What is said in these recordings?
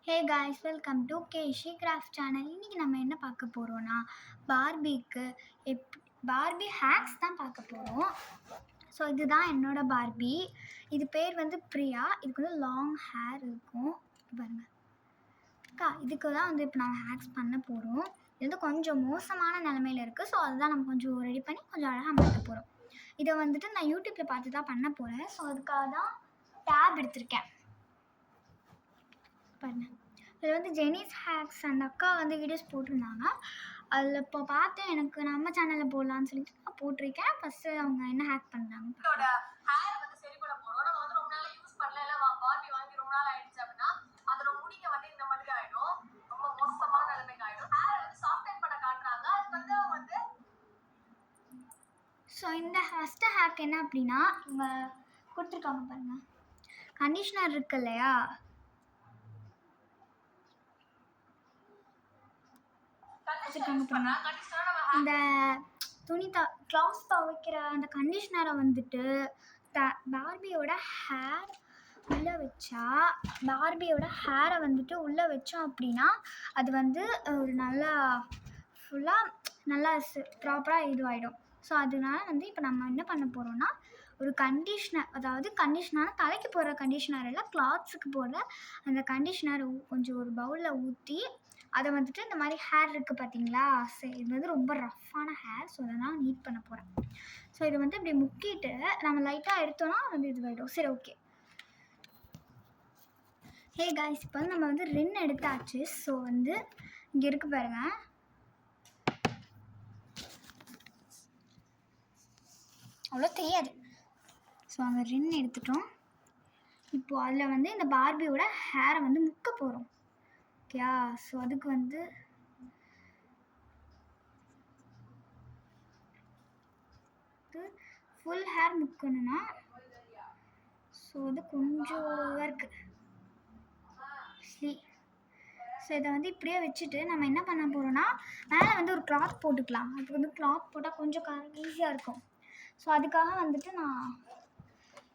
Hey guys, welcome to Keshi craft channel. இன்றைக்கி நம்ம என்ன பார்க்க போகிறோன்னா பார்பிக்கு பார்பி ஹேக்ஸ் தான் பார்க்க போகிறோம். ஸோ இதுதான் என்னோடய பார்பி. இது பேர் வந்து பிரியா. இதுக்கு வந்து லாங் ஹேர் இருக்கும் பாருங்கள் அக்கா. இதுக்கு தான் வந்து இப்போ நம்ம ஹேக்ஸ் பண்ண போகிறோம். இது வந்து கொஞ்சம் மோசமான நிலமையில் இருக்குது. ஸோ அதுதான் நம்ம கொஞ்சம் ரெடி பண்ணி கொஞ்சம் அழகாக மாற்ற போகிறோம். இதை வந்துட்டு நான் யூடியூப்பில் பார்த்து தான் பண்ண போகிறேன். ஸோ அதுக்காக தான் டேப் எடுத்திருக்கேன் பாருங்க. இதில் வந்து ஜெனிஸ் ஹேக்ஸ் அந்த அக்கா வந்து வீடியோஸ் போட்டிருந்தாங்க. அதில் இப்போ பார்த்தேன், எனக்கு நம்ம சேனலில் போடலான்னு சொல்லிட்டு நான் போட்டிருக்கேன். ஃபஸ்ட்டு அவங்க என்ன ஹேக் பண்ணுறாங்க. ஹேர் வந்து சரி பண்ண போறோம். நம்ம வந்து ரொம்ப நாள் யூஸ் பண்ணல, பார்பி வாங்கி ரொம்ப நாள் ஆயிடுச்சு அப்படின்னா அதோட முடிங்க வந்து இந்த மாதிரி ஆயிடும். ரொம்ப மோசமான நிலைமைக்கு ஆயிடும். ஹேர் வந்து சாஃப்டன் பண்ண காட்டுறாங்க. அது வந்து ஸோ இந்த ஃபஸ்ட்டு ஹேக் என்ன அப்படின்னா, இவங்க கொடுத்துருக்காங்க பாருங்கள். கண்டிஷ்னர் இருக்கு இல்லையா, இந்த துணி க்ளாத்ஸ் துவைக்கிற அந்த கண்டிஷ்னரை வந்துட்டு பார்பியோட ஹேர் உள்ளே வச்சா, பார்பியோட ஹேரை வந்துட்டு உள்ளே வச்சோம் அப்படின்னா அது வந்து ஒரு நல்லா ஃபுல்லாக நல்லா ப்ராப்பராக இதுவாகிடும். ஸோ அதனால வந்து இப்போ நம்ம என்ன பண்ண போகிறோம்னா, ஒரு கண்டிஷ்னர், அதாவது கண்டிஷ்னர் தலைக்கு போடுற கண்டிஷ்னர் இல்லை, கிளாத்ஸுக்கு போடுற அந்த கண்டிஷ்னர் கொஞ்சம் ஒரு பவுலில் ஊற்றி அதை வந்துட்டு இந்த மாதிரி ஹேர் இருக்குது பார்த்தீங்களா, சரி இது வந்து ரொம்ப ரஃப்பான ஹேர். ஸோ அதை நான் நீட் பண்ண போகிறேன். ஸோ இதை வந்து இப்படி முக்கிட்டு நம்ம லைட்டாக எடுத்தோன்னா வந்து இதுவாகிடும். சரி, ஓகே. ஹே காய்ஸ், இப்போ வந்து நம்ம வந்து ரின் எடுத்தாச்சு. ஸோ வந்து இங்கே இருக்கு பாருங்கள். அவ்வளோ தெரியாது. ஸோ அங்கே ரின் எடுத்துட்டோம். இப்போது அதில் வந்து இந்த பார்பியோட ஹேரை வந்து முக்க போகிறோம். ஓகேயா? ஸோ அதுக்கு வந்து ஃபுல் ஹேர் முக்கணும்னா, ஸோ அது கொஞ்சம் இருக்குது. ஸோ இதை வந்து இப்படியே வச்சுட்டு நம்ம என்ன பண்ண போகிறோம்னா, மேலே வந்து ஒரு கிளாத் போட்டுக்கலாம். அதுக்கு வந்து கிளாத் போட்டால் கொஞ்சம் ஈஸியாக இருக்கும். ஸோ அதுக்காக வந்துட்டு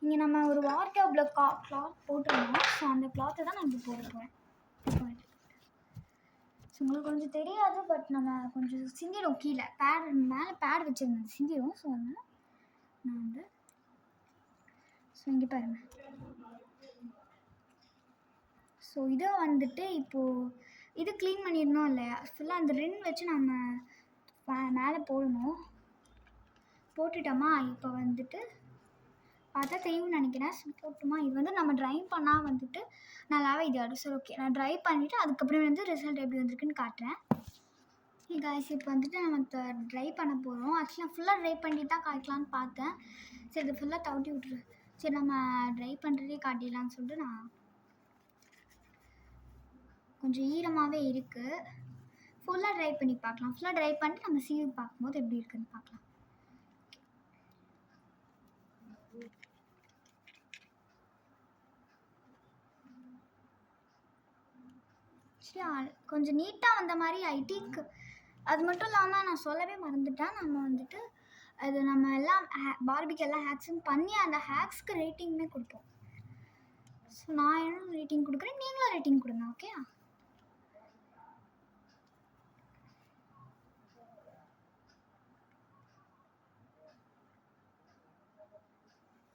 இங்கே நம்ம ஒரு வார்ட்ரோப்பில் கிளாத் போட்டுருந்தோம். ஸோ அந்த கிளாத்தை தான் நான் இப்படி போட போகிறேன். ஸோ உங்களுக்கு கொஞ்சம் தெரியாது, பட் நம்ம கொஞ்சம் சிந்திடும். கீழே மேலே பேட் வச்சுருந்தேன், சிந்திடும். ஸோ அதனால் நான் வந்து ஸோ இங்கே பாருங்கள். ஸோ இதை வந்துட்டு இப்போது இது க்ளீன் பண்ணிடணும் இல்லையா, ஃபுல்லாக அந்த ரின் வச்சு நம்ம மேலே போடணும். போட்டுட்டோமா, இப்போ வந்துட்டு பார்த்தா தெரியும்னு நினைக்கிறேன். போட்டுமா, இது வந்து நம்ம ட்ரை பண்ணால் வந்துட்டு நல்லாவே இது ஆடும். சரி, ஓகே. நான் ட்ரை பண்ணிவிட்டு அதுக்கப்புறம் வந்து ரிசல்ட் எப்படி வந்திருக்குன்னு காட்டுறேன். காய்ஸ், இப்போ வந்துட்டு நம்ம ட்ரை பண்ண போகிறோம். ஆக்சுவலி நான் ஃபுல்லாக ட்ரை பண்ணிட்டு தான் காய்க்கலான்னு பார்த்தேன். சரி, இது ஃபுல்லாக தவிட்டி விட்டுரு. சரி, நம்ம ட்ரை பண்ணுறதே காட்டிடலான்னு சொல்லிட்டு நான் கொஞ்சம் ஈரமாகவே இருக்குது. ஃபுல்லாக ட்ரை பண்ணி பார்க்கலாம். ஃபுல்லாக ட்ரை பண்ணிட்டு நம்ம சீவி பார்க்கும்போது எப்படி இருக்குதுன்னு பார்க்கலாம். சரி, கொஞ்சம் நீட்டாக வந்த மாதிரி ஐடிக்கு. அது மட்டும் இல்லாமல் நான் சொல்லவே மறந்துட்டேன், நம்ம வந்துட்டு அது நம்ம எல்லாம் பார்பிக்கு எல்லாம் ஹேக்ஸும் பண்ணி அந்த ஹேக்ஸ்க்கு ரேட்டிங்குமே கொடுப்போம். ஸோ நான் என்ன ரேட்டிங் கொடுக்குறேன், நீங்களும் ரேட்டிங் கொடுங்க. ஓகே?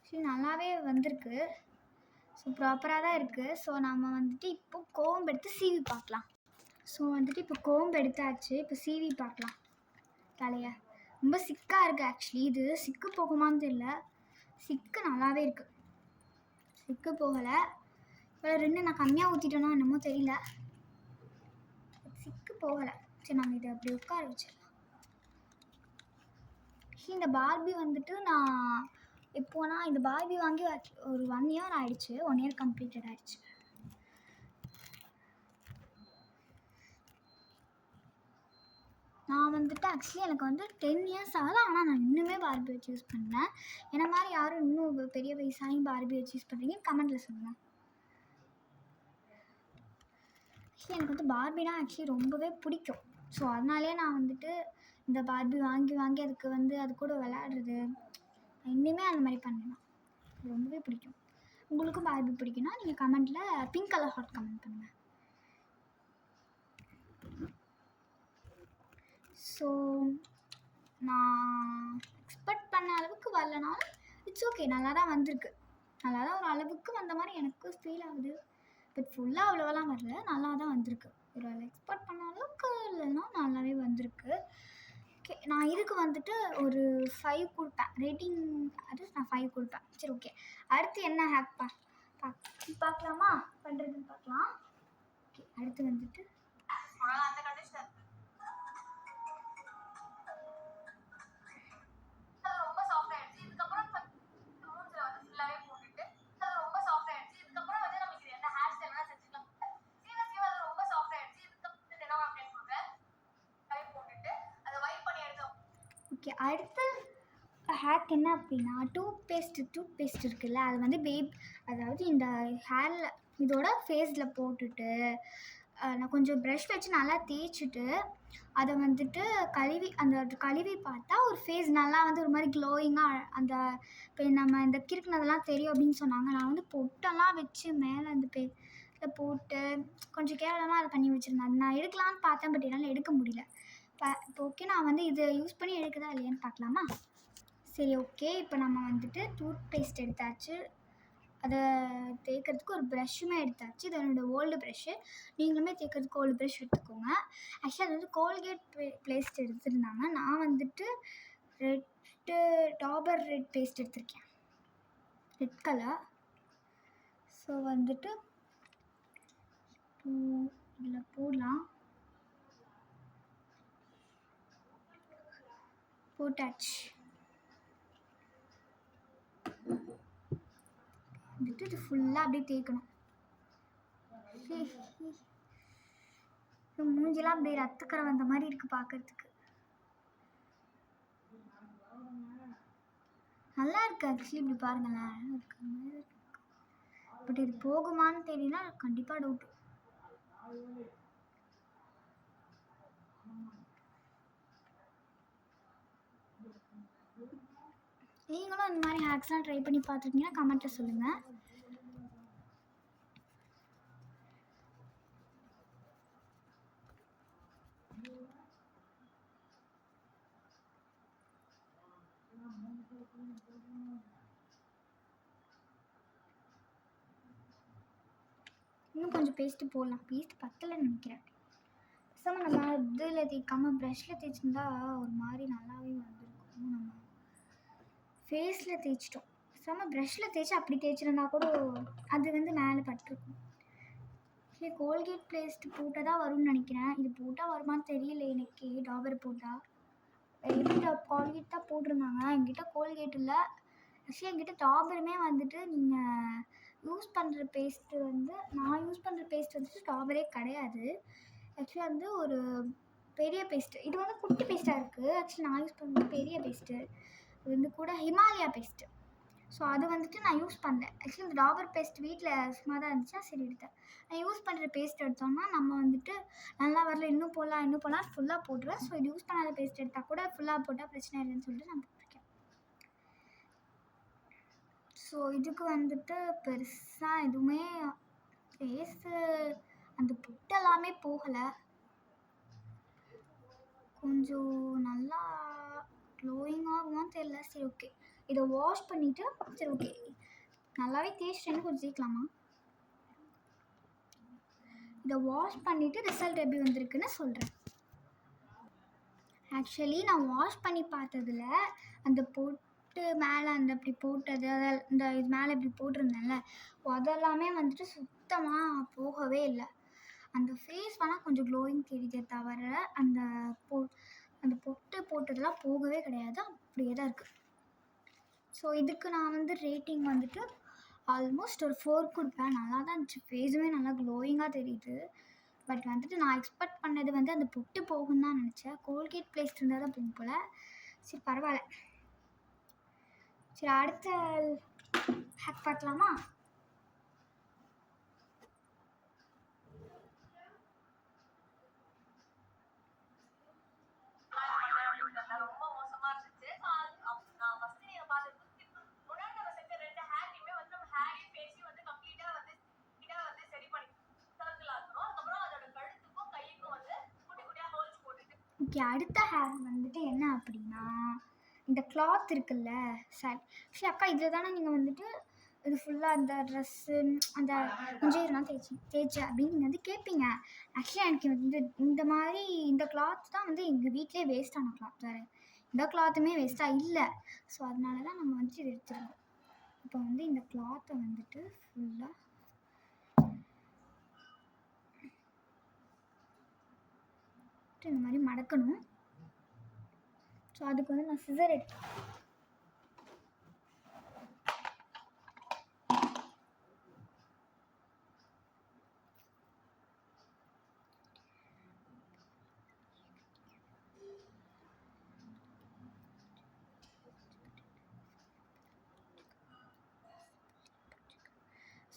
சரி, நல்லாவே வந்திருக்கு. ஸோ ப்ராப்பராக தான் இருக்குது. ஸோ நம்ம வந்துட்டு இப்போ கோம்பு எடுத்து சீவி பார்க்கலாம். ஸோ வந்துட்டு இப்போ கோம்பு எடுத்தாச்சு. இப்போ சீவி பார்க்கலாம் தலையை. ரொம்ப சிக்காக இருக்குது. ஆக்சுவலி இது சிக்கு போகுமான்னு தெரியல. சிக்கு நல்லாவே இருக்குது, சிக்கு போகலை. இப்போ ரெண்டு நான் கம்மியாக ஊற்றிட்டேனோ என்னமோ தெரியல, சிக்கு போகலை. சரி, நம்ம இதை அப்படி உட்கார வச்சிடலாம். இந்த பார்பி வந்துட்டு நான் எப்போனா இந்த பார்பி வாங்கி ஒரு 1 இயர் ஆயிடுச்சு. 1 இயர் கம்ப்ளீட்டட் ஆயிடுச்சு. நான் வந்துட்டு ஆக்சுவலி எனக்கு வந்து 10 இயர்ஸ் ஆகுது. ஆனால் நான் இன்னுமே பார்பி வச்சு யூஸ் பண்ணேன். என்ன மாதிரி யாரும் இன்னும் பெரிய வயசாகி பார்பி வச்சு யூஸ் பண்ணுறீங்க கமெண்ட்டில் சொல்லுங்கள். ஆக்சுவலி எனக்கு வந்து பார்பினா ஆக்சுவலி ரொம்பவே பிடிக்கும். ஸோ அதனாலே நான் வந்துட்டு இந்த பார்பி வாங்கி வாங்கி அதுக்கு வந்து அது கூட விளையாடுறது இன்னுமே அந்த மாதிரி பண்ணலாம். ரொம்பவே பிடிக்கும். உங்களுக்கும் பார்பி பிடிக்குன்னா நீங்கள் கமெண்ட்டில் பிங்க் கலர் ஹார்ட் கமெண்ட் பண்ணுங்கள். ஸோ நான் எக்ஸ்பெக்ட் பண்ண அளவுக்கு வரலனாலும் இட்ஸ் ஓகே, நல்லா தான் வந்திருக்கு. நல்லா தான் ஒரு அளவுக்கு வந்த மாதிரி எனக்கு ஃபீல் ஆகுது. பட் ஃபுல்லாக அவ்வளோவெல்லாம் வரல, நல்லா தான் வந்திருக்கு. ஒரு எக்ஸ்பெக்ட் பண்ண அளவுக்கு இல்லைன்னா நல்லாவே வந்திருக்கு. ஓகே, நான் இதுக்கு வந்துட்டு ஒரு 5 கொடுப்பேன் ரேட்டிங். அது நான் 5 கொடுப்பேன். சரி, ஓகே. அடுத்து என்ன ஹேக் பார்க்கலாமா? பண்ணுறதுன்னு பார்க்கலாம். ஓகே, அடுத்து வந்துட்டு அந்த கண்டிஷனர் ரொம்ப சாஃப்ட் ஆயிடுச்சு. இதுக்கப்புறம் மூஞ்சில வந்து ஃபுல்லாவே போட்டுட்டு அது ரொம்ப சாஃப்ட் ஆயிடுச்சு. இதுக்கப்புறம் வந்து நமக்கு இது எந்த ஹேர் ஸ்டைல் வேணா செஞ்சுக்கலாம். சீரியஸ்லி அது ரொம்ப சாஃப்ட் ஆயிடுச்சு. இதுக்கப்புறம் தினம் அப்ளை பண்ணுறேன். போட்டுட்டு அதை வைப் பண்ணி எடுத்தோம். ஓகே, அடுத்து ஹேக் என்ன அப்படின்னா, டூத் பேஸ்ட் இருக்குல்ல, அது வந்து அதாவது இந்த ஹேரில் இதோட ஃபேஸில் போட்டுட்டு நான் கொஞ்சம் ப்ரஷ் வச்சு நல்லா தேய்ச்சிட்டு அதை வந்துட்டு கழுவி பார்த்தா ஒரு ஃபேஸ் நல்லா வந்து ஒரு மாதிரி க்ளோயிங்காக அந்த இப்போ நம்ம இந்த கிறுக்குனதெல்லாம் தெரியும் அப்படின்னு சொன்னாங்க. நான் வந்து பொட்டெல்லாம் வச்சு மேலே அந்த இதில் போட்டு கொஞ்சம் கேவலமாக அதை பண்ணி வச்சுருந்தேன். அது நான் எடுக்கலான்னு பார்த்தேன், பட் என்னால் எடுக்க முடியல. இப்போ ஓகே, நான் வந்து இதை யூஸ் பண்ணி எடுக்குதா இல்லையான்னு பார்க்கலாமா? சரி, ஓகே. இப்போ நம்ம வந்துட்டு டூத் பேஸ்ட் எடுத்தாச்சு, அதை தேய்க்கிறதுக்கு ஒரு ப்ரஷ்ஷுமே எடுத்தாச்சு. இது என்னோடய ஓல்டு ப்ரஷ்ஷு. நீங்களுமே தேய்க்கிறதுக்கு ஓல்டு ப்ரஷ் எடுத்துக்கோங்க. ஆக்சுவலி அது வந்து கோல்கேட் பேஸ்ட் எடுத்துருந்தாங்க. நான் வந்துட்டு டாபர் ரெட் பேஸ்ட் எடுத்திருக்கேன், ரெட் கலர். ஸோ வந்துட்டு இதில் போடலாம். போட்டாச்சு. வந்துட்டு இது ஃபுல்லாக அப்படியே தேய்க்கணும். மூஞ்சிலாம் அப்படியே ரத்தக்கரை வந்த மாதிரி இருக்குது பார்க்கறதுக்கு. நல்லா இருக்குது ஆக்சுவலி, இப்படி பாருங்களேன். பட் இது போகுமான்னு தெரியல, கண்டிப்பாக டவுட். நீங்களும் இந்த மாதிரி ஹேக்ஸ்லாம் ட்ரை பண்ணி பார்த்துருக்கீங்கன்னா கமெண்ட்டில் சொல்லுங்கள். இன்னும் கொஞ்சம் பேஸ்ட்டு போடலாம். பேஸ்ட் பத்தலைன்னு நினைக்கிறேன். பேசாமல் நம்ம இதில் தேய்க்காமல் ப்ரஷ்ஷில் தேய்ச்சிருந்தா ஒரு மாதிரி நல்லாவே வந்துருக்கும். நம்ம ஃபேஸில் தேய்ச்சிட்டோம். பேசாமல் ப்ரஷ்ஷில் தேய்ச்சி அப்படி தேய்ச்சிருந்தா கூட அது வந்து மேலே பட்டிருக்கும். சரி, கோல்கேட் பேஸ்ட் போட்டால் தான் வரும்னு நினைக்கிறேன். இது போட்டால் வருமானு தெரியல எனக்கு. டாபர் போட்டால் கோல்கேட் தான் போட்டிருந்தாங்க. என்கிட்ட கோல்கேட் இல்லை. ஆக்சுவலி என்கிட்ட டாபருமே வந்துட்டு நீங்கள் யூஸ் பண்ணுற பேஸ்ட்டு வந்து நான் யூஸ் பண்ணுற பேஸ்ட் வந்துட்டு டாபரே கிடையாது. ஆக்சுவலி வந்து ஒரு பெரிய பேஸ்ட்டு. இது வந்து குட்டி பேஸ்ட்டாக இருக்குது. ஆக்சுவலி நான் யூஸ் பண்ணுறது பெரிய பேஸ்ட்டு. இது வந்து கூட ஹிமாலயா பேஸ்ட்டு. ஸோ அது வந்துட்டு நான் யூஸ் பண்ணேன். ஆக்சுவலி இந்த டாபர் பேஸ்ட் வீட்டில் சும்மா தான் இருந்துச்சா, சரி எடுத்தேன். நான் யூஸ் பண்ணுற பேஸ்ட் எடுத்தோம்னா நம்ம வந்துட்டு நல்லா வரல, இன்னும் போடலாம் ஃபுல்லாக போட்டுருவேன். ஸோ இது யூஸ் பண்ணாத பேஸ்ட் எடுத்தால் கூட ஃபுல்லாக போட்டால் பிரச்சனை இல்லைன்னு சொல்லிட்டு நான் போட்டிருக்கேன். ஸோ இதுக்கு வந்துட்டு பெருசாக எதுவுமே ஃபேஸு அந்த புட்டெல்லாமே போகலை. கொஞ்சம் நல்லா க்ளோயிங் ஆகுமான்னு தெரியல. சரி, ஓகே. இதை வாஷ் பண்ணிவிட்டு சரி, ஓகே, நல்லாவே தேய்ச்சிட்டேன்னு கொஞ்சம் தேய்க்கலாமா? இதை வாஷ் பண்ணிவிட்டு ரிசல்ட் எப்படி வந்திருக்குன்னு சொல்கிறேன். ஆக்சுவலி நான் வாஷ் பண்ணி பார்த்ததில் அந்த பொட்டு மேலே அந்த இப்படி போட்டது, இந்த இது மேலே இப்படி போட்டிருந்தேன்ல, அதெல்லாமே வந்துட்டு சுத்தமாக போகவே இல்லை. அந்த ஃபேஸ் வேணால் கொஞ்சம் க்ளோயிங் தெரியுதே தவிர அந்த பொட்டு போட்டதெல்லாம் போகவே கிடையாது, அப்படியே தான் இருக்குது. ஸோ இதுக்கு நான் வந்து ரேட்டிங் வந்துட்டு ஆல்மோஸ்ட் ஒரு 4 கொடுப்பேன். நல்லா தான் இருந்துச்சு, ஃபேஸுமே நல்லா க்ளோயிங்காக தெரியுது. பட் வந்துட்டு நான் எக்ஸ்பெக்ட் பண்ணது வந்து அந்த பொட்டு போகும்னு தான் நினச்சேன். கோல்கேட் பேஸ்ட் இருந்தால் தான் போகும் போல். சரி, பரவாயில்ல. சரி, அடுத்த ஹேக் பார்க்கலாமா? ரொம்ப மோசமா இருந்துச்சு. நான் ஃபர்ஸ்ட் நீங்க பார்த்தது முன்னாடி நம்ம செஞ்ச 2 ஹேக்கையுமே வந்து நம்ம ஹேரையும் ஃபேஸையும் வந்து கம்ப்ளீட்டா வந்து சரி பண்ணி சர்க்கிள் ஆக்கணும். அதுக்கப்புறம் அதோட கழுத்துக்கும் கைக்கும் வந்து குட்டி குட்டியா ஹோல்ஸ் போட்டுட்டு ஓகே, அடுத்த ஹேர் வந்துட்டு என்ன அப்படின்னா, இந்த கிளாத் இருக்குல்ல ஆக்சுவலி அக்கா இதில் தானே நீங்கள் வந்துட்டு இது ஃபுல்லாக அந்த ட்ரெஸ்ஸு அந்த இதெல்லாம் தேய்ச்சி அப்படின்னு நீங்கள் வந்து கேட்பீங்க. ஆக்சுவலி எனக்கு வந்து இந்த மாதிரி இந்த கிளாத் தான் வந்து எங்கள் வீட்டிலே வேஸ்ட்டான கிளாத் வேறு, இந்த கிளாத்துமே வேஸ்ட்டாக இல்லை. ஸோ அதனால தான் நம்ம வந்துட்டு இது எடுத்துருக்கோம். இப்போ வந்து இந்த கிளாத்தை வந்துட்டு ஃபுல்லாக இந்த மாதிரி மடக்கணும். ஸோ அதுக்கு வந்து நான் சிசர் எடுத்தேன்.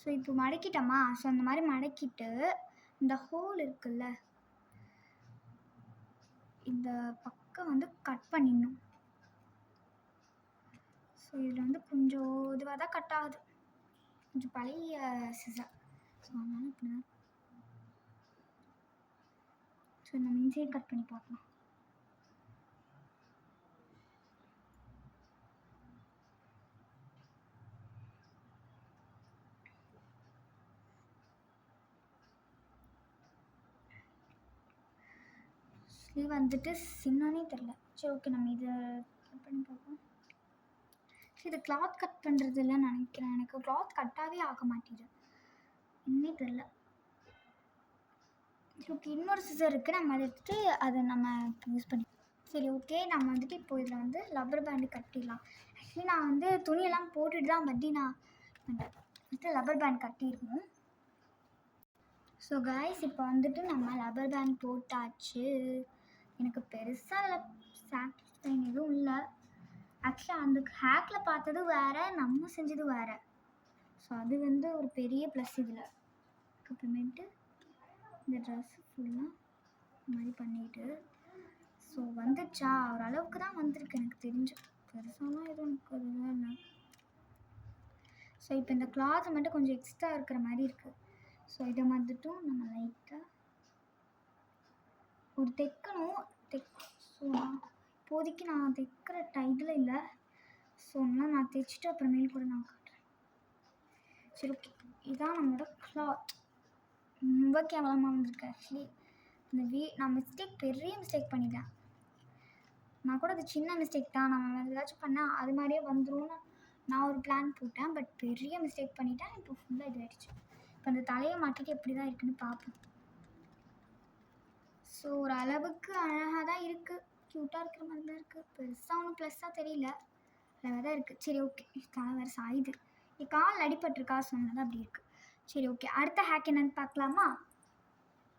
ஸோ இப்போ மடக்கிட்டோமா? ஸோ அந்த மாதிரி மடக்கிட்டு இந்த ஹோல் இருக்குல்ல, இந்த பக்கம் வந்து கட் பண்ணிடணும். ஸோ இதில் வந்து கொஞ்சம் இதுவாக தான் கட் ஆகுது, கொஞ்சம் பழைய சிசர். ஸோ அதனால இப்படி தான். ஸோ நம்ம இன்சைட் கட் பண்ணி பார்க்கலாம். ஸ்லீவ் வந்துட்டு சின்னனே தெரில. சரி ஓகே, நம்ம இதை கட் பண்ணி பார்ப்போம். இது கிளாத் கட் பண்ணுறது இல்லைன்னு நினைக்கிறேன். எனக்கு கிளாத் கட்டாகவே ஆக மாட்டேங்குது, இன்னே தெரில. சரி ஓகே, இன்னொரு சிசர் இருக்குது, நம்ம அதை எடுத்துகிட்டு அதை நம்ம யூஸ் பண்ணி. சரி ஓகே, நம்ம வந்துட்டு இப்போ இதில் வந்து ரப்பர் பேண்டு கட்டிடலாம். ஆக்சுவலி நான் வந்து துணியெல்லாம் போட்டுட்டு தான் பட்டி நான் வந்துட்டு ரப்பர் பேண்ட் கட்டியிருக்கணும். ஸோ கைஸ், இப்போ வந்துட்டு நம்ம ரப்பர் பேண்ட் போட்டாச்சு. எனக்கு பெருசாக அதில் சாட்டிஸ்ஃபைன் எதுவும் இல்லை. ஆக்சுவலாக அந்த ஹேக்கில் பார்த்தது வேறு, நம்ம செஞ்சது வேறு. ஸோ அது வந்து ஒரு பெரிய ப்ளஸ் இதில். அப்புறமேட்டு இந்த ட்ரெஸ்ஸு ஃபுல்லாக இந்த மாதிரி பண்ணிவிட்டு ஸோ வந்துச்சா ஓரளவுக்கு தான் வந்திருக்கு எனக்கு தெரிஞ்சு, பெருசாலாம் எதுவும் எனக்கு அதுதான் இல்லை. ஸோ இப்போ இந்த கிளாத் மட்டும் கொஞ்சம் எக்ஸ்ட்ரா இருக்கிற மாதிரி இருக்குது. ஸோ இதை வந்துட்டும் நம்ம லைட்டாக ஒரு தைக்கணும். ஸோ இப்போதைக்கு நான் தைக்கிற டைட்டில் இல்லை. ஸோ நான் தைச்சிட்டு அப்புறமேல் கூட நான் காட்டுறேன். சரி ஓகே, இதான் நம்மளோட கிளாத். ரொம்ப கேவலமாக வந்திருக்கு. ஆக்சுவலி இந்த நான் பெரிய மிஸ்டேக் பண்ணிட்டேன். நான் கூட அது சின்ன மிஸ்டேக் தான், நம்ம ஏதாச்சும் பண்ணால் அது மாதிரியே வந்துடும்னு நான் ஒரு பிளான் போட்டேன். பட் பெரிய மிஸ்டேக் பண்ணிட்டேன். இப்போ ஃபுல்லாக இது ஆகிடுச்சு. இப்போ அந்த தலையை மாட்டிட்டு எப்படி தான் இருக்குன்னு பார்ப்போம். ஸோ ஒரு அளவுக்கு அழகாக தான் இருக்குது, க்யூட்டாக இருக்கிற மாதிரி தான் இருக்குது. பெருசாக ஒன்றும் ப்ளஸ்ஸாக தெரியல, அழகாக தான் இருக்குது. சரி ஓகே, தலை வேறு சாயுது. கால் அடிபட்டிருக்கா சொன்னது அப்படி இருக்குது. சரி ஓகே, அடுத்த ஹேக் என்னன்னு பார்க்கலாமா?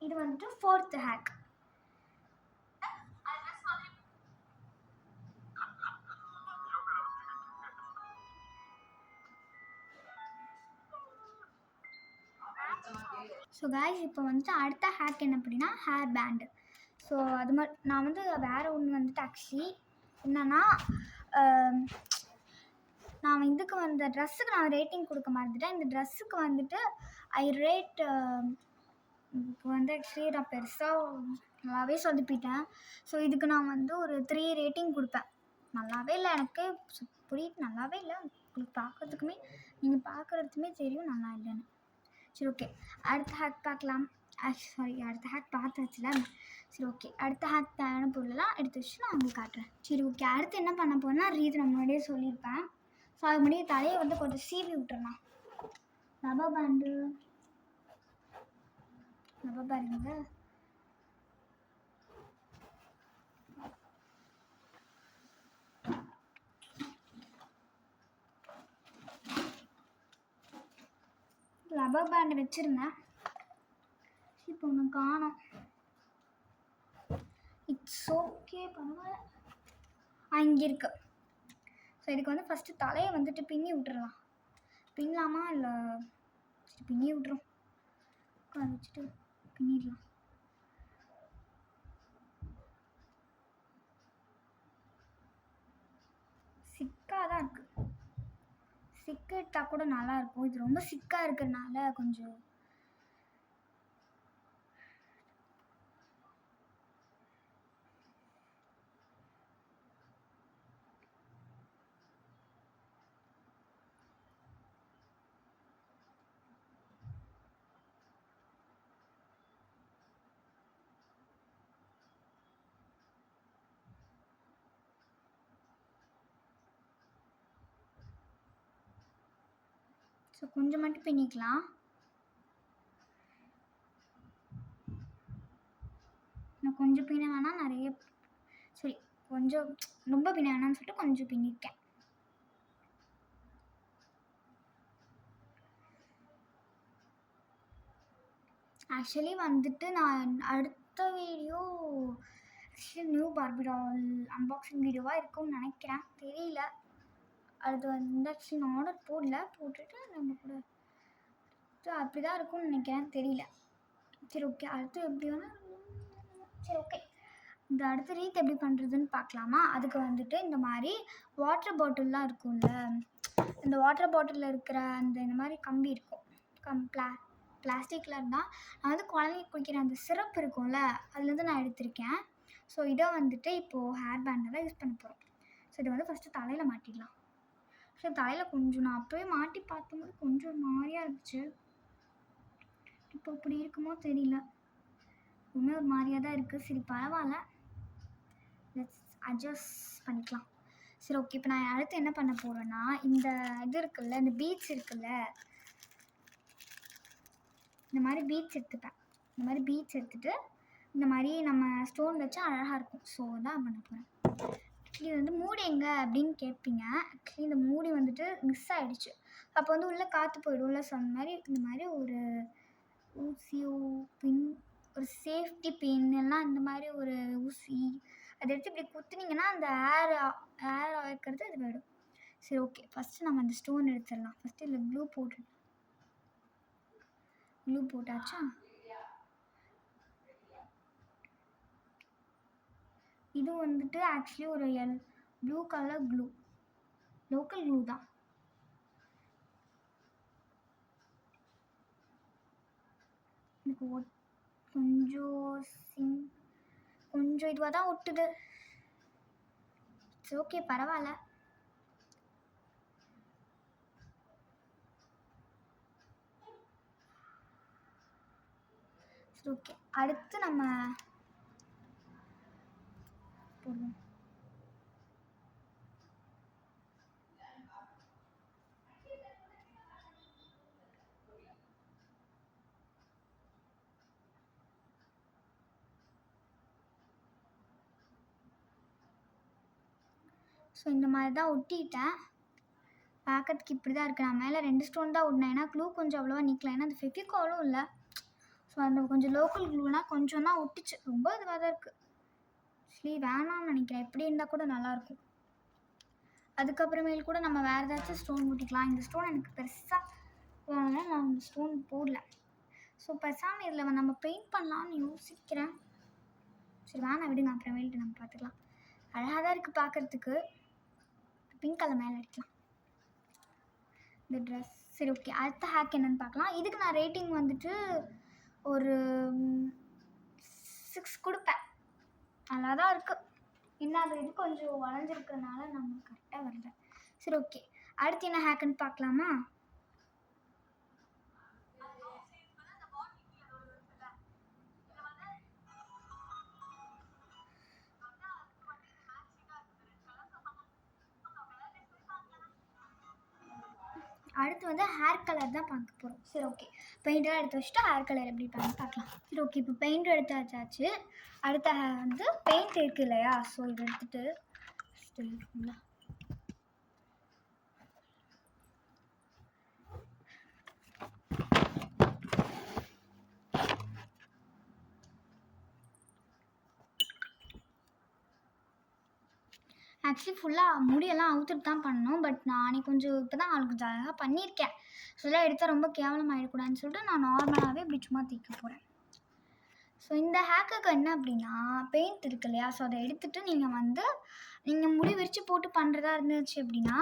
இது வந்துட்டு 4th ஹேக். ஸோ கைஸ், இப்போ வந்துட்டு அடுத்த ஹேக் என்ன அப்படின்னா ஹேர் பேண்டு. ஸோ அது நான் வந்து வேறு ஒன்று வந்துட்டு ஆக்சுவலி என்னென்னா, நான் இதுக்கு வந்த ட்ரெஸ்ஸுக்கு நான் ரேட்டிங் கொடுக்க மறந்துட்டேன். இந்த ட்ரெஸ்ஸுக்கு வந்துட்டு ஐ ரேட் இப்போ வந்து ஆக்சுவலி நான் பெருசாக நல்லாவே சொதப்பிட்டேன். ஸோ இதுக்கு நான் வந்து ஒரு 3 ரேட்டிங் கொடுப்பேன். நல்லாவே இல்லை, எனக்கு புரியுது, நல்லாவே இல்லை. உங்களுக்கு பார்க்குறதுக்குமே நீங்கள் பார்க்குறதுக்குமே தெரியும் நல்லா இல்லைன்னு. சரி ஓகே, அடுத்த ஹேக் பார்க்கலாம். அடுத்த ஹேக் பார்த்தாச்சுல. சரி ஓகே, அடுத்த ஹேக் தேவையான பொருளெல்லாம் எடுத்து வச்சு நான் உங்களுக்கு காட்டுறேன். சரி ஓகே, அடுத்து என்ன பண்ண போகிறேன்னா ரீது நான் முன்னாடியே சொல்லியிருப்பேன். ஸோ அது முன்னாடியே தலையை வந்து கொஞ்சம் சீவி விட்டுறலாம். ரப்பர் பேண்டு பாருங்க. ரப்பர் பேண்டு வச்சுருந்தேன், இப்போ ஒன்று காணோம். இட்ஸ் ஓகே, பரவாயில்ல. இங்கே இருக்கு. ஸோ இதுக்கு வந்து ஃபஸ்ட்டு தலையை வந்துட்டு பின்னி விட்டுறலாம். பின்னலாமா இல்லை? சரி, பின்னி விட்டுரும். உட்கார வச்சுட்டு பின்னிடலாம். சிக்காக தான் இருக்குது, சிக்கு எடுத்தால் கூட நல்லாயிருக்கும். இது ரொம்ப சிக்காக இருக்கிறதுனால கொஞ்சம் ஸோ கொஞ்சம் மட்டும் பின்னிக்கலாம். நான் கொஞ்சம் பின்ன வேணாம், நிறைய சரி கொஞ்சம் ரொம்ப பின்ன வேணாம்னு சொல்லிட்டு கொஞ்சம் பின்னிருக்கேன். ஆக்சுவலி வந்துட்டு நான் அடுத்த video new Barbie doll unboxing வீடியோவாக இருக்கும்னு நினைக்கிறேன், தெரியல. அது வந்து ஆக்சுவலி நான் ஆர்டர் போட்டுட்டு நம்ம கூட அப்படி தான் இருக்கும்னு நினைக்கிறேன், தெரியல. சரி ஓகே, அடுத்து எப்படி வேணால் சரி ஓகே, இந்த அடுத்த ரீத் எப்படி பண்ணுறதுன்னு பார்க்கலாமா? அதுக்கு வந்துட்டு இந்த மாதிரி வாட்டர் பாட்டில்லாம் இருக்கும்ல, இந்த வாட்டர் பாட்டிலில் இருக்கிற இந்த மாதிரி கம்பி இருக்கும், பிளாஸ்டிக்கில் இருந்தால் நான் வந்து குழந்தைங்க குடிக்கிற அந்த சிரப் இருக்கும்ல, அதுலேருந்து நான் எடுத்திருக்கேன். ஸோ இதை வந்துட்டு இப்போது ஹேர் பேண்டில் தான் யூஸ் பண்ண போகிறோம். ஸோ இதை வந்து ஃபஸ்ட்டு தலையில் மாட்டிடலாம். ஸோ தலையில் கொஞ்சம் நான் அப்போவே மாட்டி பார்க்கும்போது கொஞ்சம் ஒரு மாதிரியாக இருந்துச்சு, இப்போ இப்படி இருக்குமோ தெரியல, ரொம்ப ஒரு மாதிரியாக தான் இருக்குது. சரி பரவாயில்ல, லெட்ஸ் அட்ஜஸ்ட் பண்ணிக்கலாம். சரி ஓகே, இப்போ நான் அடுத்து என்ன பண்ண போகிறேன்னா, இந்த இது இருக்குல்ல, இந்த பீட்ஸ் இருக்குல்ல, இந்த மாதிரி பீட்ஸ் எடுத்துப்பேன். இந்த மாதிரி பீட்ஸ் எடுத்துகிட்டு இந்த மாதிரி நம்ம ஸ்டோன் வச்சா அழகாக இருக்கும். ஸோ தான் பண்ண போகிறேன். இது வந்து மூடி எங்கே அப்படின்னு கேட்பீங்க. ஆக்சுவலி இந்த மூடி வந்துட்டு மிஸ் ஆகிடுச்சு. அப்போ வந்து உள்ளே காற்று போயிடும்ல. ஸோ அந்த மாதிரி இந்த மாதிரி ஒரு ஊசியோ பின், ஒரு சேஃப்டி பின் எல்லாம் இந்த மாதிரி ஒரு ஊசி அதை எடுத்து இப்படி குத்துனீங்கன்னா அந்த ஏர் வைக்கிறது அது போயிடும். சரி ஓகே, ஃபஸ்ட்டு நம்ம அந்த ஸ்டோன் எடுத்துடலாம். ஃபஸ்ட்டு இதில் க்ளூ போட்டாச்சா? இது வந்துட்டு ஆக்சுவலி ஒரு blue colour glue, local glue தான். எனக்கு கொஞ்சம் இதுவாக தான் ஒட்டுது. இட்ஸ் ஓகே, பரவாயில்ல. சரி ஓகே, அடுத்து நம்ம போடுவோம். ஸோ இந்த மாதிரி தான் ஒட்டிட்டேன். பார்க்கறதுக்கு இப்படி தான் இருக்குது. நான் மேலே 2 ஸ்டோன் தான் ஒட்டினேன், ஏன்னா க்ளூ கொஞ்சம் அவ்வளோவா நிற்கல, ஏன்னா அந்த ஃபெவிகாலும் இல்லை. ஸோ அந்த கொஞ்சம் லோக்கல் க்ளூனா கொஞ்சம் தான் ஒட்டிச்சு, ரொம்ப இதுவாக தான் இருக்குது. ஆக்சுவலி வேணாம்னு நினைக்கிறேன், எப்படி இருந்தால் கூட நல்லாயிருக்கும். அதுக்கப்புறமேல் கூட நம்ம வேறு ஏதாச்சும் ஸ்டோன் ஒட்டிக்கலாம். இந்த ஸ்டோன் எனக்கு பெருசாக போனோன்னா நான் இந்த ஸ்டோன் போடல. ஸோ பேசாமல் இதில் நம்ம பெயிண்ட் பண்ணலான்னு யோசிக்கிறேன். சரி வேணாம் விடுங்க, அப்புறமேல்ட்டு நம்ம பார்த்துக்கலாம். அழகாக தான் இருக்குது பார்க்குறதுக்கு. பிங்க் கலர் மேலே அடிக்கலாம் இந்த ட்ரெஸ். சரி ஓகே, அடுத்த ஹேக் என்னென்னு பார்க்கலாம். இதுக்கு நான் ரேட்டிங் வந்துட்டு ஒரு 6 கொடுப்பேன். நல்லா தான் இருக்குது. இன்னும் அது இது கொஞ்சம் வளைஞ்சிருக்கிறதுனால நம்ம கரெக்டாக வரல. சரி ஓகே, அடுத்து என்ன ஹேக்குன்னு பார்க்கலாமா? அடுத்து வந்து ஹேர் கலர் தான் பார்க்க போகிறோம். சரி ஓகே, பெயிண்டெல்லாம் எடுத்து வச்சுட்டு ஹேர் கலர் எப்படி பார்க்கலாம். சரி ஓகே, இப்போ பெயிண்ட் எடுத்து வச்சாச்சு. அடுத்த வந்து பெயிண்ட் இருக்குது இல்லையா, ஸோ இது எடுத்துகிட்டு ஃபுல்லாக ஆக்சுவலி ஃபுல்லாக முடியெல்லாம் அவுத்துட்டு தான் பண்ணணும். பட் நானே கொஞ்சம் இப்போ தான் அவளுக்கு அழகாக பண்ணியிருக்கேன். ஸோ இதெல்லாம் எடுத்தால் ரொம்ப கேவலம் ஆகிடக்கூடாதுன்னு சொல்லிட்டு நான் நார்மலாகவே இப்படி சும்மா தேய்க்க போகிறேன். ஸோ இந்த ஹேக்குக்கு என்ன அப்படின்னா, பெயிண்ட் இருக்கு இல்லையா, ஸோ அதை எடுத்துகிட்டு நீங்கள் முடி விரித்து போட்டு பண்ணுறதா இருந்துச்சு அப்படின்னா,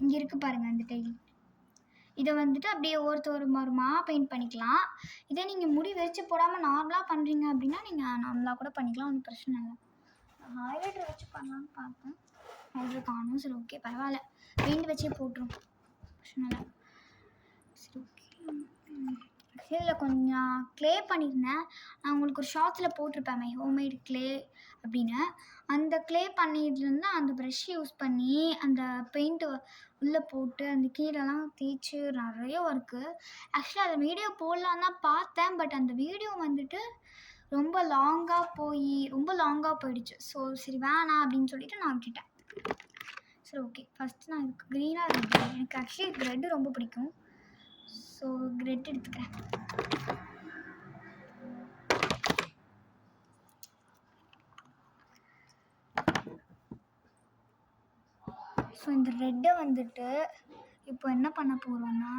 இங்கே இருக்குது பாருங்கள் அந்த டெய்லி, இதை வந்துட்டு அப்படியே ஒருத்தொருமா பெயிண்ட் பண்ணிக்கலாம். இதே நீங்கள் முடி விரித்து போடாமல் நார்மலாக பண்ணுறீங்க அப்படின்னா நீங்கள் நார்மலாக கூட பண்ணிக்கலாம், ஒன்றும் பிரச்சனை இல்லை. ஹைலைட்டர் வச்சு பண்ணலான்னு பார்த்தேன், ஹைலைட்டர் காணும். சரி ஓகே பரவாயில்ல, பெயிண்ட் வச்சே போட்டுரும், பிரச்சனை இல்லை. சரி ஓகே, இதில் கொஞ்சம் க்ளே பண்ணியிருந்தேன். நான் உங்களுக்கு ஒரு ஷார்ட்ஸில் போட்டிருப்பேன் ஹோம்மேட் க்ளே அப்படின்னு. அந்த க்ளே பண்ணிட்டுருந்து அந்த ப்ரஷ் யூஸ் பண்ணி அந்த பெயிண்ட்டு உள்ளே போட்டு அந்த கீழெல்லாம் தேய்ச்சி நிறைய ஒர்க்கு. ஆக்சுவலி அந்த வீடியோ போடலான்னு தான் பார்த்தேன். பட் அந்த வீடியோ வந்துட்டு ரொம்ப லாங்காக போயிடுச்சு. ஸோ சரி வேணாம் அப்படின்னு சொல்லிட்டு நான் விட்டுட்டேன். சரி ஓகே, ஃபஸ்ட்டு நான் இதுக்கு க்ரீனாக ரெட், எனக்கு ஆக்சுவலி ரெட்டு ரொம்ப பிடிக்கும். ஸோ ரெட் எடுத்துக்கிறேன். ஸோ இந்த ரெட்டை வந்துட்டு இப்போ என்ன பண்ண போகிறோன்னா,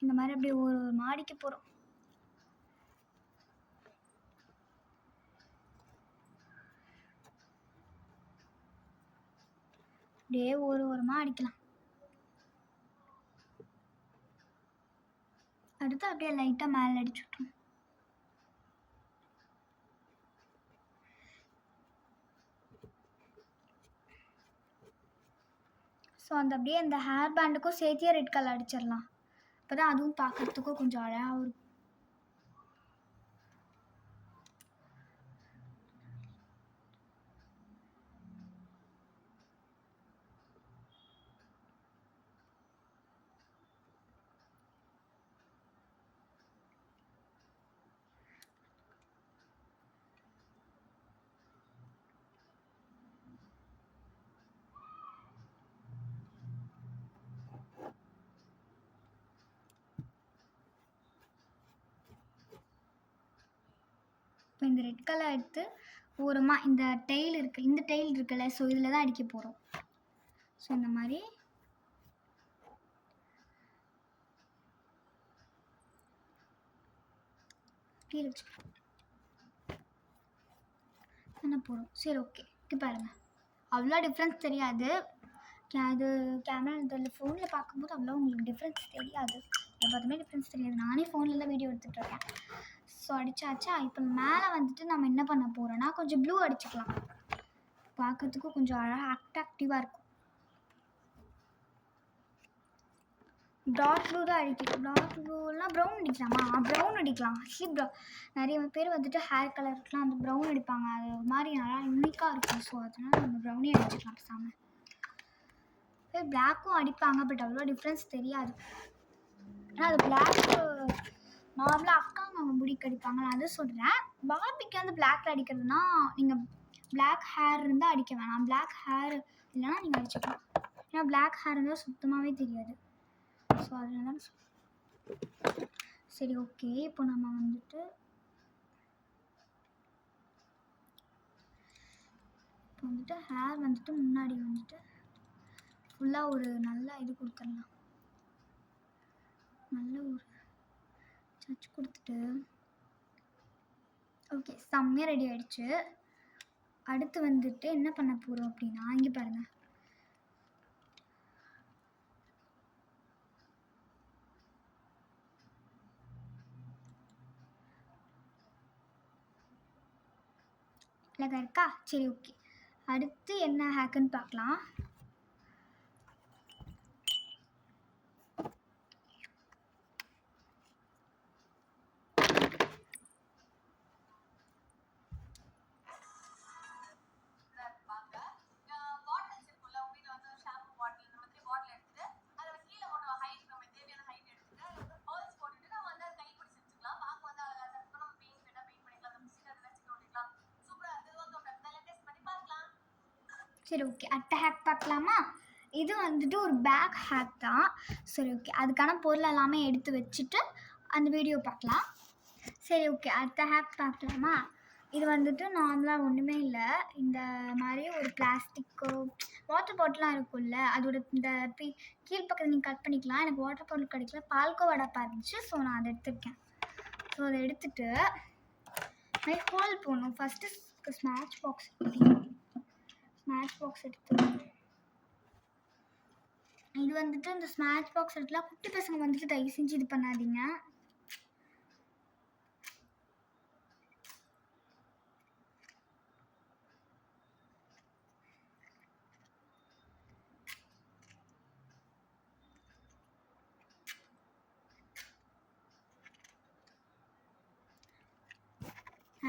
இந்த மாதிரி அப்படியே ஒரு மாடிக்க போகிறோம். அப்படியே ஒரு ஓரமாக அடிக்கலாம். அடுத்து அப்படியே லைட்டாக மேலே அடிச்சு விட்ருணும். ஸோ அப்படியே அந்த ஹேர் பேண்டுக்கும் சேர்த்தியே ரெட் கலர் அடிச்சிடலாம். அப்போ தான் அதுவும் பார்க்குறதுக்கும் கொஞ்சம் அழகாகவும் இருக்கும். இப்போ இந்த ரெட் கலர் எடுத்து ஓரமாக இந்த டெய்ல் இருக்குல்ல, ஸோ இதில் தான் அடிக்க போகிறோம். ஸோ இந்த மாதிரி கீழே என்ன போகிறோம். சரி ஓகே, இங்கே பாருங்கள், அவ்வளோ டிஃப்ரென்ஸ் தெரியாது. அது கேமரா இதில் ஃபோனில் பார்க்கும்போது அவ்வளோ உங்களுக்கு டிஃப்ரென்ஸ் தெரியாது. எப்போதுமே டிஃப்ரென்ஸ் தெரியாது. நானே ஃபோனில் தான் வீடியோ எடுத்துகிட்டு இருக்கேன். ஸோ அடித்தாச்சா, இப்போ மேலே வந்துட்டு நம்ம என்ன பண்ண போகிறோன்னா கொஞ்சம் ப்ளூ அடிச்சுக்கலாம். பார்க்கறதுக்கும் கொஞ்சம் அழகாக அட்ராக்டிவாக இருக்கும். டார்க் ப்ளூ தான் அடிக்கணும். டார்க் ப்ளூலாம் ப்ரௌன் அடிக்கலாமா? ப்ரௌன் அடிக்கலாம். ஆக்சுவலி நிறைய பேர் வந்துட்டு ஹேர் கலருக்குலாம் அந்த ப்ரௌன் அடிப்பாங்க. அது ஒரு மாதிரி நல்லா யூனிக்காக இருக்கும். ஸோ அதனால் நம்ம ப்ரௌனே அடிச்சுக்கலாம் பேசாமல். பிளாக்கும் அடிப்பாங்க, பட் அவ்வளோ டிஃப்ரென்ஸ் தெரியாது. ஏன்னா அது பிளாக்கு நார்மலாக அக்காங்க அவங்க முடிக்கு அடிப்பாங்க. நான் அதை சொல்கிறேன். பார்பிக்கு வந்து பிளாக்ல அடிக்கிறதுனா நீங்கள் பிளாக் ஹேர் இருந்தால் அடிக்க வேணாம். பிளாக் ஹேர் இல்லைன்னா நீங்கள் அடிச்சுக்கலாம். ஏன்னா பிளாக் ஹேர் இருந்தால் சுத்தமாகவே தெரியாது. ஸோ அதனால சரி ஓகே, இப்போ நம்ம வந்துட்டு ஹேர் வந்துட்டு முன்னாடி வந்துட்டு ஃபுல்லாக ஒரு நல்ல இது கொடுத்துடலாம். நல்ல ஒரு டச் கொடுத்துட்டு ஓகே, செம்மையாக ரெடி ஆகிடுச்சு. அடுத்து வந்துட்டு என்ன பண்ண போகிறோம் அப்படின்னா, இங்கே பாருங்கள், அழகாக இருக்கா? சரி ஓகே, அடுத்து என்ன ஹேக்குன்னு பார்க்கலாம். சரி ஓகே, அடுத்த ஹேக் பார்க்கலாமா? இது வந்துட்டு ஒரு பேக் ஹேக் தான். சரி ஓகே, அதுக்கான பொருள் எல்லாமே எடுத்து வச்சுட்டு அந்த வீடியோ பார்க்கலாம். சரி ஓகே, அடுத்த ஹேக் பார்க்கலாமா? இது வந்துட்டு நார்மலாக ஒன்றுமே இல்லை. இந்த மாதிரி ஒரு பிளாஸ்டிக்கோ வாட்டர் பாட்டிலாம் இருக்கும்ல, அதோட இந்த கீழ்ப்பக்கத்தை நீங்கள் கட் பண்ணிக்கலாம். எனக்கு வாட்டர் பாட்டில் கிடைக்கல, பால்கோவா டப்பா இருந்துச்சு. ஸோ நான் அதை எடுத்துருக்கேன். ஸோ அதை எடுத்துகிட்டு ஹோல் போடணும். ஃபஸ்ட்டு ஸ்மாட்ச் பாக்ஸ் எடுத்து இது வந்துட்டு இந்த ஸ்மாட்ச் பாக்ஸ் எடுத்துலாம். குட்டி பசங்க வந்துட்டு தயவு செஞ்சு இது பண்ணாதீங்க.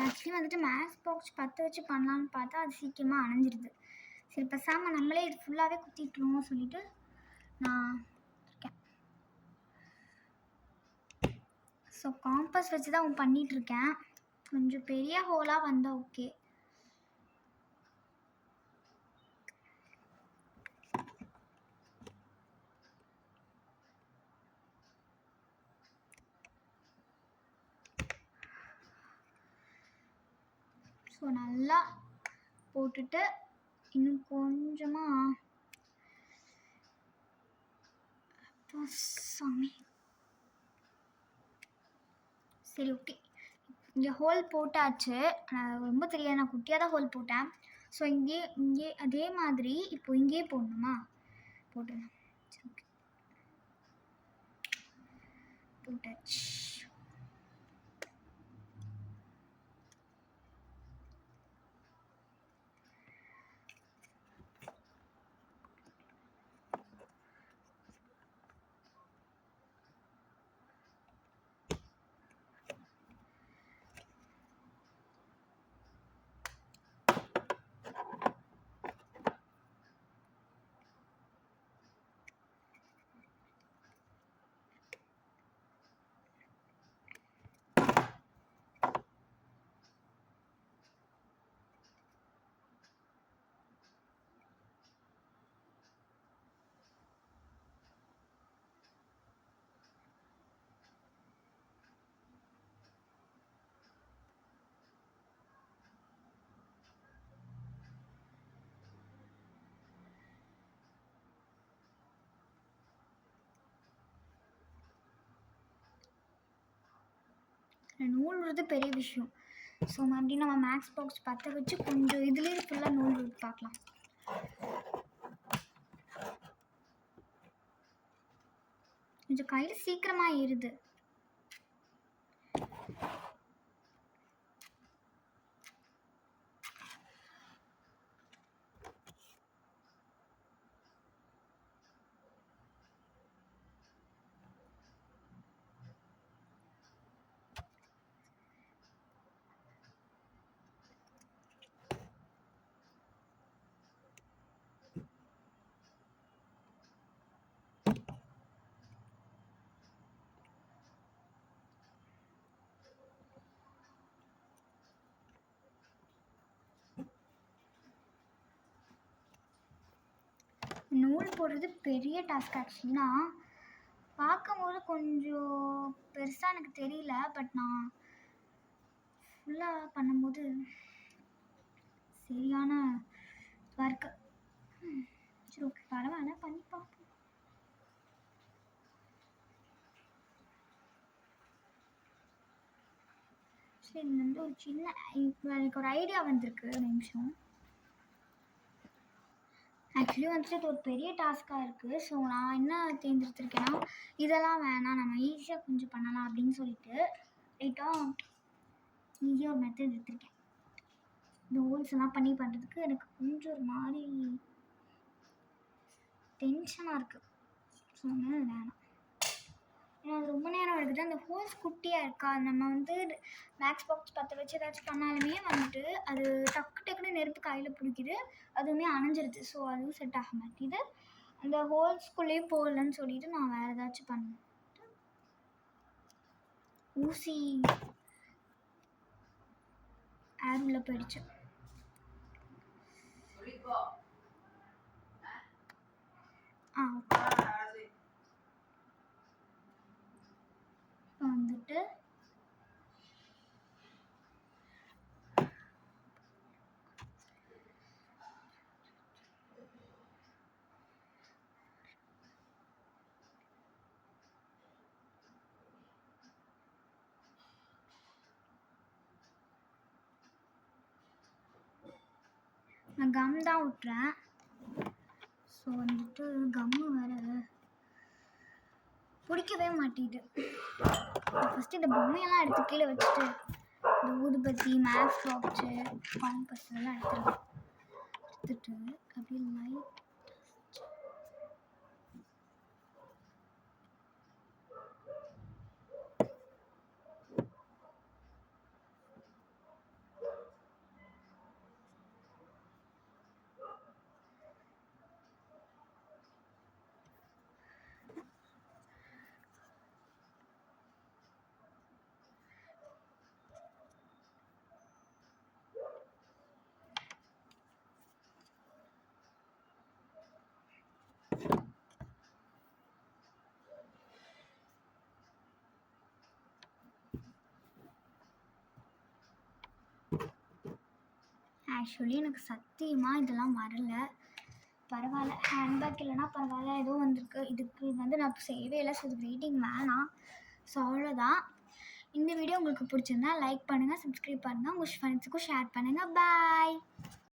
ஆக்சுவலி வந்துட்டு மேக்ஸ் பாக்ஸ் பற்ற வச்சு பண்ணலான்னு பார்த்தா அது சீக்கிரமாக அணைஞ்சிருது. சரி பேசாமல் நம்மளே இது ஃபுல்லாகவே குத்திட்டுருவோம் சொல்லிட்டு நான் இருக்கேன். ஸோ காம்பஸ் வச்சு தான் பண்ணிகிட்ருக்கேன். கொஞ்சம் பெரிய ஹோலாக வந்தால் ஓகே. ஸோ நல்லா போட்டுட்டு இன்னும் கொஞ்சமாக சாமி. சரி ஓகே, இங்கே ஹோல் போட்டாச்சு. ரொம்ப தெரியாது, நான் குட்டியாக தான் ஹோல் போட்டேன். ஸோ இங்கே அதே மாதிரி இப்போ இங்கேயே போடணுமா? போட்டுடலாம். சரி ஓகே, போட்டாச்சு. நூல் விடுறது பெரிய விஷயம். ஸோ மறுபடியும் நம்ம மேக்ஸ் பாக்ஸ் பற்ற வச்சு கொஞ்சம் இதுலேயே ஃபுல்லாக நூல் விட்டு பார்க்கலாம். கொஞ்சம் கையில் சீக்கிரமாக ஏறுது. நூல் போடுறது பெரிய டாஸ்க். ஆக்சுவலினா பார்க்கும்போது கொஞ்சம் பெருசாக எனக்கு தெரியல, பட் நான் ஃபுல்லாக பண்ணும்போது சரியான ஒர்க்கு. சரி ஓகே, பரவாயில்ல, பண்ணி பார்ப்போம். சரி, இது வந்து ஒரு சின்ன இப்போ எனக்கு ஒரு ஐடியா வந்திருக்கு. ஒரு நிமிஷம். ஆக்சுவலி வந்துட்டு இது ஒரு பெரிய டாஸ்க்காக இருக்குது. ஸோ நான் என்ன தேர்ந்தெடுத்திருக்கேன்னா, இதெல்லாம் வேணாம், நம்ம ஈஸியாக கொஞ்சம் பண்ணலாம் அப்படின்னு சொல்லிட்டு ரைட்டாக ஈஸியாக ஒரு மெத்தட் எடுத்திருக்கேன். இந்த ஹோல்ஸ் எல்லாம் பண்ணி பண்ணுறதுக்கு எனக்கு கொஞ்சம் ஒரு மாதிரி டென்ஷனாக இருக்குது. ஸோ அதனால் வேணாம். ஏன்னா அது ரொம்ப நேரம் எடுக்குது. அந்த ஹோல்ஸ் குட்டியாக இருக்கா, நம்ம வந்து மேக்ஸ் பாக்ஸ் பற்ற வச்சு ஏதாச்சும் பண்ணாலுமே வந்துட்டு அது டக்கு டக்குன்னு நெருப்பு கையில் பிடிக்குது, அதுவுமே அணைஞ்சிருது. ஸோ அதுவும் செட் ஆக மாட்டேங்குது. அந்த ஹோல்ஸ்குள்ளேயே போகலன்னு சொல்லிட்டு நான் வேறு ஏதாச்சும் பண்ணேன். ஊசி ஏர் உள்ள போயிடுச்சு. இப்போ வந்துட்டு நான் கம் தான் விட்டுறேன். ஸோ வந்துட்டு கம்மு வேறு பிடிக்கவே மாட்டேது. ஃபஸ்ட்டு இந்த பொம்மையெல்லாம் எடுத்து கீழே வச்சுட்டு இந்த ஊதுபத்தி, மேக்ஸ் பாக்ஸு, காம்பஸ் எல்லாம் எடுத்துட்டு அப்படியே லைட் ஆக்சுவலி எனக்கு சத்தியமாக இதெல்லாம் வரல. பரவாயில்ல, ஹேண்ட்பேக் இல்லைனா பரவாயில்ல, ஏதோ வந்திருக்கு. இதுக்கு வந்து நான் செய்யவே இல்லை. ஸோ இதுக்கு ரேட்டிங் வேணாம். ஸோ அவ்வளோதான். இந்த வீடியோ உங்களுக்கு பிடிச்சிருந்தா லைக் பண்ணுங்கள், சப்ஸ்கிரைப் பண்ணுங்கள், உங்கள் ஃப்ரெண்ட்ஸுக்கும் ஷேர் பண்ணுங்கள். பாய்.